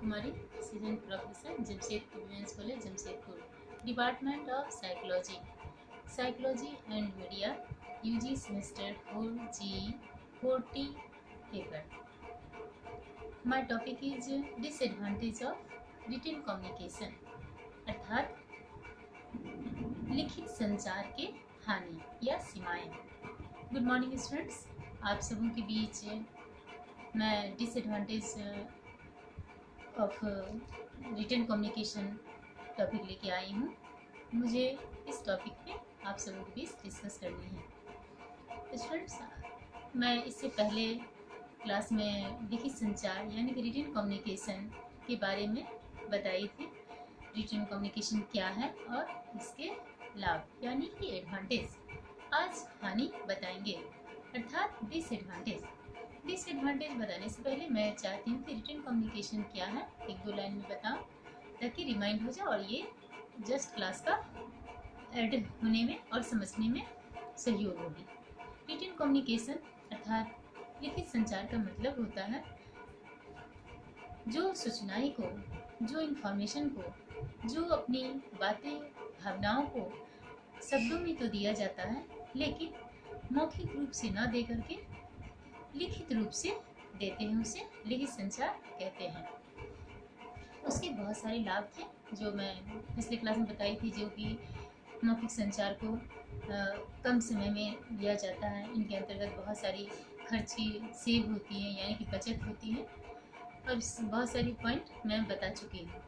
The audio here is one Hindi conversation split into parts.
Kumari, assistant professor, Jamshedpur women's college, Jamshedpur, department of psychology, psychology and media, UG semester 4 G 40 paper. My topic is disadvantage of written communication, अर्थात लिखित संचार के हानि या सीमाएं। गुड मॉर्निंग स्टूडेंट्स, आप सबों के बीच मैं disadvantage of written communication topic लेके आई हूँ। मुझे इस टॉपिक पे आप सबों के बीच डिस्कस करनी है। स्टूडेंट्स, मैं इससे पहले क्लास में लिखित संचार यानी कि रिटन कम्युनिकेशन के बारे में बताई थी। रिटन कम्युनिकेशन क्या है और इसके लाभ यानी कि एडवांटेज। आज हानि बताएंगे अर्थात डिसएडवांटेज। डिसएडवांटेज बताने से पहले मैं चाहती हूँ कि रिटन कम्युनिकेशन क्या है एक दो लाइन में बताओ, ताकि रिमाइंड हो जाए और ये जस्ट क्लास का ऐड होने में और समझने में सहयोग होगी। रिटन कम्युनिकेशन अर्थात लिखित संचार का मतलब होता है जो सूचनाएं को, जो इन्फॉर्मेशन को, जो अपनी बातें भावनाओं को शब्दों में तो दिया जाता है, लेकिन मौखिक रूप से ना दे करके लिखित रूप से देते हैं, उसे लिखित संचार कहते हैं। उसके बहुत सारे लाभ थे जो मैं पिछले क्लास में बताई थी, जो कि मौखिक संचार को कम समय में दिया जाता है। इनके अंतर्गत बहुत सारी खर्ची सेव होती है यानी कि बचत होती है, और बहुत सारी पॉइंट मैं बता चुकी हूँ।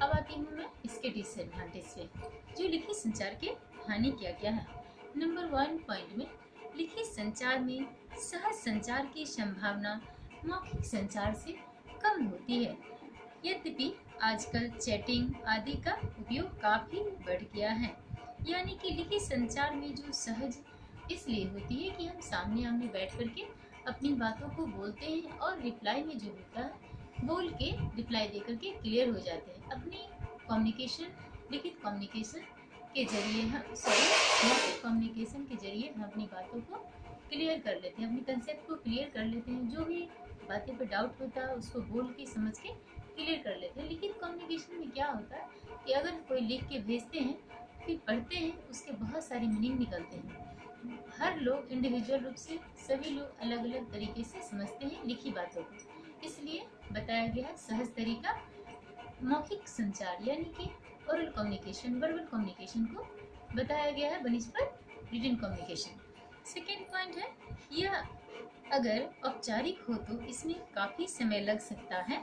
अब आती हूँ मैं इसके डिसएडवांटेज पे। जो लिखित संचार के हानि क्या क्या है। नंबर 1 पॉइंट में, लिखित संचार में सहज संचार की संभावना मौखिक संचार से कम होती है। यद्यपि आजकल चैटिंग आदि का उपयोग काफ़ी बढ़ गया है, यानी कि लिखित संचार में जो सहज इसलिए होती है कि हम सामने आमने बैठ करके अपनी बातों को बोलते हैं और रिप्लाई में जो होता है बोल के रिप्लाई दे करके क्लियर हो जाते हैं। अपनी कम्युनिकेशन लिखित कम्युनिकेशन के जरिए हम मौखिक कम्युनिकेशन के जरिए हम अपनी बातों को क्लियर कर लेते हैं, अपनी कंसेप्ट को क्लियर कर लेते हैं। जो भी बातें पे डाउट होता है उसको बोल के समझ के क्लियर कर लेते हैं। लिखित कम्युनिकेशन में क्या होता है कि अगर कोई लिख के भेजते हैं फिर पढ़ते हैं, उसके बहुत सारे मीनिंग निकलते हैं। हर लोग इंडिविजुअल रूप से सभी लोग अलग अलग तरीके से समझते हैं लिखी बातों को, इसलिए बताया गया है सहज तरीका मौखिक संचार यानी कि ओरल कम्युनिकेशन, वर्बल कम्युनिकेशन को बताया गया है बनिस्पत रिटन कम्युनिकेशन। सेकेंड पॉइंट है, यह अगर औपचारिक हो तो इसमें काफ़ी समय लग सकता है,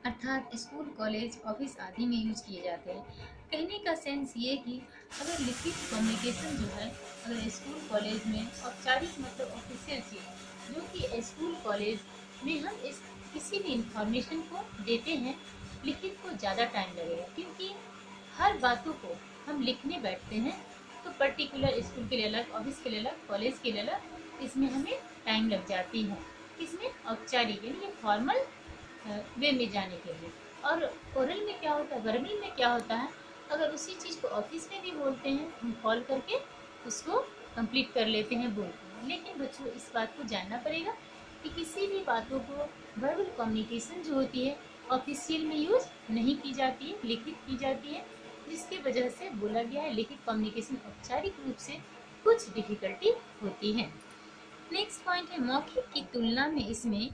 अर्थात स्कूल कॉलेज ऑफिस आदि में यूज किए जाते हैं। कहने का सेंस ये कि अगर लिखित कम्युनिकेशन जो है, अगर स्कूल कॉलेज में औपचारिक मतलब ऑफिशियल चीज़, जो कि स्कूल कॉलेज में हम इस किसी भी इंफॉर्मेशन को देते हैं, लिखित को ज़्यादा टाइम लगेगा, क्योंकि हर बातों को हम लिखने बैठते हैं तो पर्टिकुलर स्कूल के लिए अलग, ऑफिस के लिए अलग, कॉलेज के लिए अलग, इसमें हमें टाइम लग जाती है। इसमें औपचारिक यानी फॉर्मल वे में जाने के लिए। और ओरल में क्या होता है, वर्बल में क्या होता है, अगर उसी चीज़ को ऑफिस में भी बोलते हैं हम कॉल करके उसको कंप्लीट कर लेते हैं बोलते हैं। लेकिन बच्चों इस बात को जानना पड़ेगा कि किसी भी बातों को वर्बल कम्युनिकेशन जो होती है ऑफिशियल में यूज नहीं की जाती है, लिखित की जाती है, जिसकी वजह से बोला गया है लिखित कम्युनिकेशन औपचारिक रूप से कुछ डिफिकल्टी होती है। नेक्स्ट पॉइंट है, मौखिक की तुलना में इसमें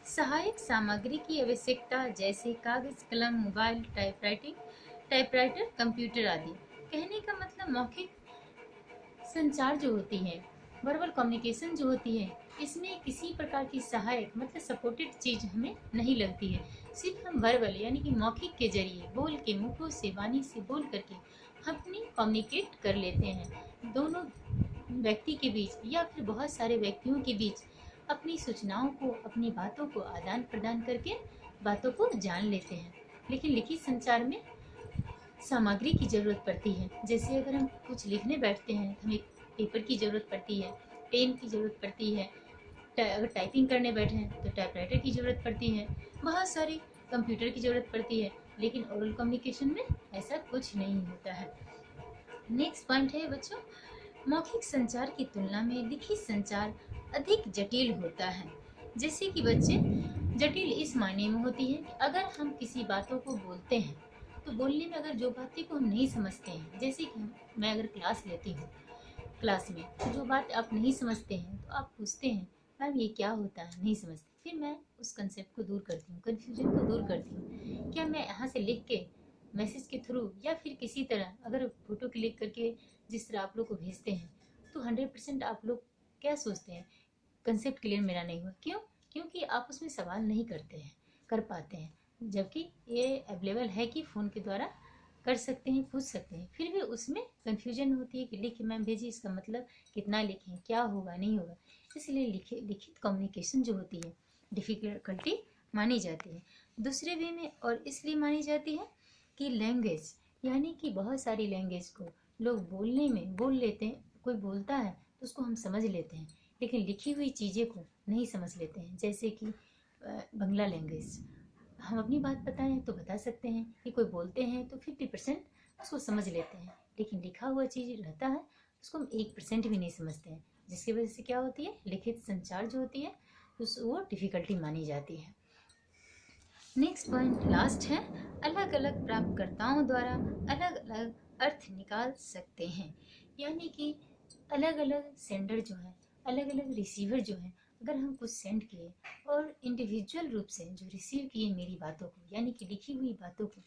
सहायक सामग्री की आवश्यकता, जैसे कागज, कलम, मोबाइल, टाइपराइटर, कंप्यूटर आदि। कहने का मतलब मौखिक संचार जो होती है, वर्बल कम्युनिकेशन जो होती है, इसमें किसी प्रकार की सहायक मतलब सपोर्टेड चीज़ हमें नहीं लगती है। सिर्फ हम वर्बल यानी कि मौखिक के जरिए बोल के, मुखों से, वाणी से बोल करके अपनी कम्युनिकेट कर लेते हैं। दोनों व्यक्ति के बीच या फिर बहुत सारे व्यक्तियों के बीच अपनी सूचनाओं को, अपनी बातों को आदान प्रदान करके बातों को जान लेते हैं। लेकिन लिखित संचार में सामग्री की ज़रूरत पड़ती है। जैसे अगर हम कुछ लिखने बैठते हैं तो हमें पेपर की ज़रूरत पड़ती है, पेन की ज़रूरत पड़ती है, अगर टाइपिंग करने बैठे हैं तो टाइपराइटर की ज़रूरत पड़ती है, बहुत सारी कंप्यूटर की ज़रूरत पड़ती है। लेकिन ओरल कम्युनिकेशन में ऐसा कुछ नहीं होता है। नेक्स्ट पॉइंट है बच्चों, मौखिक संचार की तुलना में लिखित संचार अधिक जटिल होता है। जैसे कि बच्चे जटिल इस मायने में होती है कि अगर हम किसी बातों को बोलते हैं तो बोलने में अगर जो बातें को हम नहीं समझते हैं, जैसे कि मैं अगर क्लास लेती हूँ, क्लास में तो जो बात आप नहीं समझते हैं तो आप पूछते हैं मैम ये क्या होता है, नहीं समझते, फिर मैं उस कंसेप्ट को दूर करती हूँ, कन्फ्यूजन को दूर करती हूँ। क्या मैं यहाँ से लिख के मैसेज के थ्रू या फिर किसी तरह अगर फोटो क्लिक करके जिस तरह आप लोग को भेजते हैं तो 100% आप लोग क्या सोचते हैं, कंसेप्ट क्लियर मेरा नहीं हुआ। क्यों? क्योंकि आप उसमें सवाल नहीं करते हैं, कर पाते हैं, जबकि ये अवेलेबल है कि फ़ोन के द्वारा कर सकते हैं, पूछ सकते हैं। फिर भी उसमें कन्फ्यूजन होती है कि लिख मैम भेजी, इसका मतलब कितना लिखें, क्या होगा नहीं होगा। इसलिए लिखित कम्युनिकेशन जो होती है डिफ़िकल्टी मानी जाती है। दूसरे वे में और इसलिए मानी जाती है कि लैंग्वेज, यानी कि बहुत सारी लैंग्वेज को लोग बोलने में बोल लेते हैं, कोई बोलता है तो उसको हम समझ लेते हैं, लेकिन लिखी हुई चीज़ें को नहीं समझ लेते हैं। जैसे कि बंगला लैंग्वेज, हम अपनी बात बताएं तो बता सकते हैं कि कोई बोलते हैं तो 50% उसको समझ लेते हैं, लेकिन लिखा हुआ चीज़ रहता है उसको हम 1% भी नहीं समझते हैं, जिसकी वजह से क्या होती है, लिखित संचार जो होती है वो डिफ़िकल्टी मानी जाती है। नेक्स्ट पॉइंट लास्ट है, अलग अलग प्राप्तकर्ताओं द्वारा अलग अलग अर्थ निकाल सकते हैं, यानी कि अलग अलग सेंडर जो है, अलग अलग रिसीवर जो है, अगर हम कुछ सेंड किए और इंडिविजुअल रूप से जो रिसीव किए मेरी बातों को, यानी कि लिखी हुई बातों को,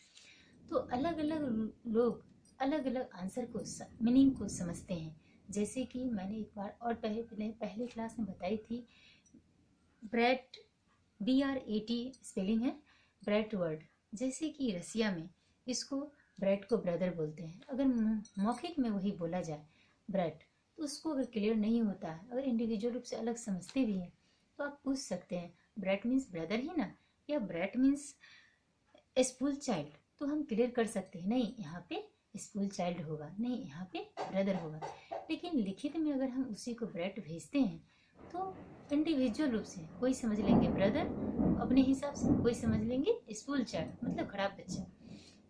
तो अलग अलग लोग अलग अलग आंसर को, मीनिंग को समझते हैं। जैसे कि मैंने एक बार और पहले क्लास में बताई थी, ब्रेट, BRAT स्पेलिंग है, ब्रेट वर्ड। जैसे कि रसिया में इसको ब्रेड को ब्रदर बोलते हैं, अगर मौखिक में वही बोला जाए ब्रेड, तो उसको अगर क्लियर नहीं होता है, अगर इंडिविजुअल रूप से अलग समझते भी हैं तो आप पूछ सकते हैं ब्रेड मीन्स ब्रदर ही ना, या ब्रेड मीन्स स्कूल चाइल्ड, तो हम क्लियर कर सकते हैं नहीं यहाँ पे स्कूल चाइल्ड होगा, नहीं यहाँ पे ब्रदर होगा। लेकिन लिखित में अगर हम उसी को ब्रेड भेजते हैं तो इंडिविजुअल रूप से कोई समझ लेंगे ब्रदर अपने हिसाब से, कोई समझ लेंगे स्कूल चाइल्ड मतलब खराब बच्चा।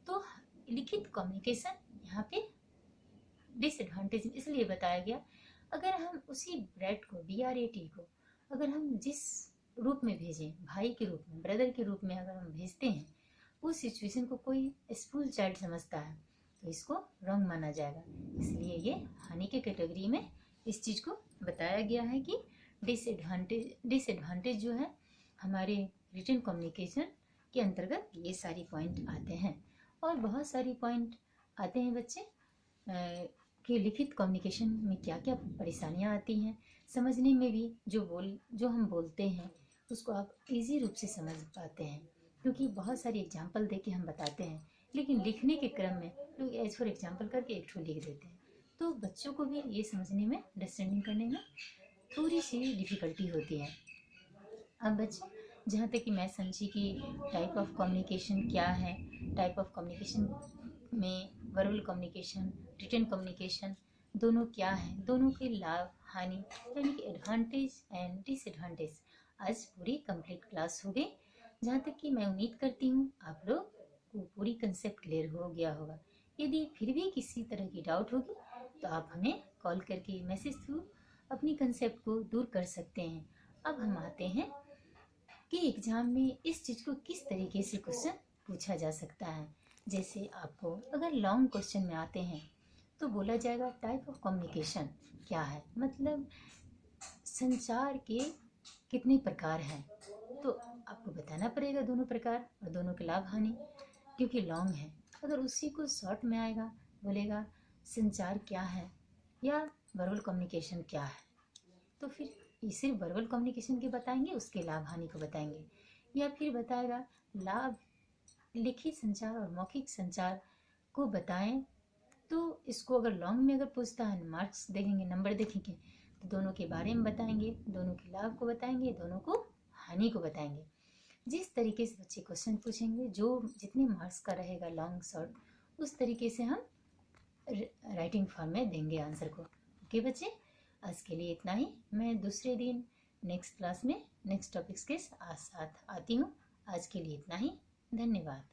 तो लिखित कम्युनिकेशन यहाँ पे डिसएडवांटेज इसलिए बताया गया, अगर हम उसी ब्रेड को, BRAT को, अगर हम जिस रूप में भेजें, भाई के रूप में, ब्रदर के रूप में अगर हम भेजते हैं, उस सिचुएशन को कोई स्कूल चाइल्ड समझता है तो इसको रॉन्ग माना जाएगा। इसलिए ये हानि के कैटेगरी में इस चीज़ को बताया गया है कि डिसएडवांटेज जो है हमारे रिटन कम्युनिकेशन के अंतर्गत ये सारी पॉइंट आते हैं। और बहुत सारी पॉइंट आते हैं बच्चे कि लिखित कम्युनिकेशन में क्या क्या परेशानियाँ आती हैं, समझने में भी जो हम बोलते हैं उसको आप इजी रूप से समझ पाते हैं, क्योंकि बहुत सारी एग्जांपल दे के हम बताते हैं, लेकिन लिखने के क्रम में लोग एज फॉर एग्जांपल करके एक ठो लिख देते हैं, तो बच्चों को भी ये समझने में, अंडरस्टैंडिंग करने में थोड़ी सी डिफ़िकल्टी होती है। अब बच्चे, जहाँ तक कि मैं समझी कि टाइप ऑफ कम्युनिकेशन क्या है, टाइप ऑफ कम्युनिकेशन में वर्बल कम्युनिकेशन, रिटन कम्युनिकेशन दोनों क्या हैं, दोनों के लाभ हानि, यानी कि एडवांटेज एंड डिसएडवांटेज, आज पूरी कंप्लीट क्लास हो गई। जहाँ तक कि मैं उम्मीद करती हूँ आप लोग को पूरी कंसेप्ट क्लियर हो गया होगा। यदि फिर भी किसी तरह की डाउट होगी तो आप हमें कॉल करके, मैसेज थ्रू अपनी कंसेप्ट को दूर कर सकते हैं। अब हम आते हैं कि एग्जाम में इस चीज़ को किस तरीके से क्वेश्चन पूछा जा सकता है। जैसे आपको अगर लॉन्ग क्वेश्चन में आते हैं तो बोला जाएगा टाइप ऑफ कम्युनिकेशन क्या है, मतलब संचार के कितने प्रकार हैं, तो आपको बताना पड़ेगा दोनों प्रकार और दोनों के लाभ हानि, क्योंकि लॉन्ग है। अगर उसी को शॉर्ट में आएगा, बोलेगा संचार क्या है या वर्बल कम्युनिकेशन क्या है, तो फिर सिर्फ वर्बल कम्युनिकेशन के बताएंगे, उसके लाभ हानि को बताएंगे, या फिर बताएगा लाभ लिखित संचार और मौखिक संचार को बताएं। तो इसको अगर लॉन्ग में अगर पूछता है, मार्क्स देखेंगे, नंबर देखेंगे, तो दोनों के बारे में बताएंगे, दोनों के लाभ को बताएंगे, दोनों को हानि को बताएंगे। जिस तरीके से बच्चे क्वेश्चन पूछेंगे, जो जितने मार्क्स का रहेगा लॉन्ग शॉर्ट, उस तरीके से हम राइटिंग फॉर्म में देंगे आंसर को। ओके बच्चे, आज के लिए इतना ही। मैं दूसरे दिन नेक्स्ट क्लास में नेक्स्ट टॉपिक्स के साथ आती हूँ। आज के लिए इतना ही, धन्यवाद।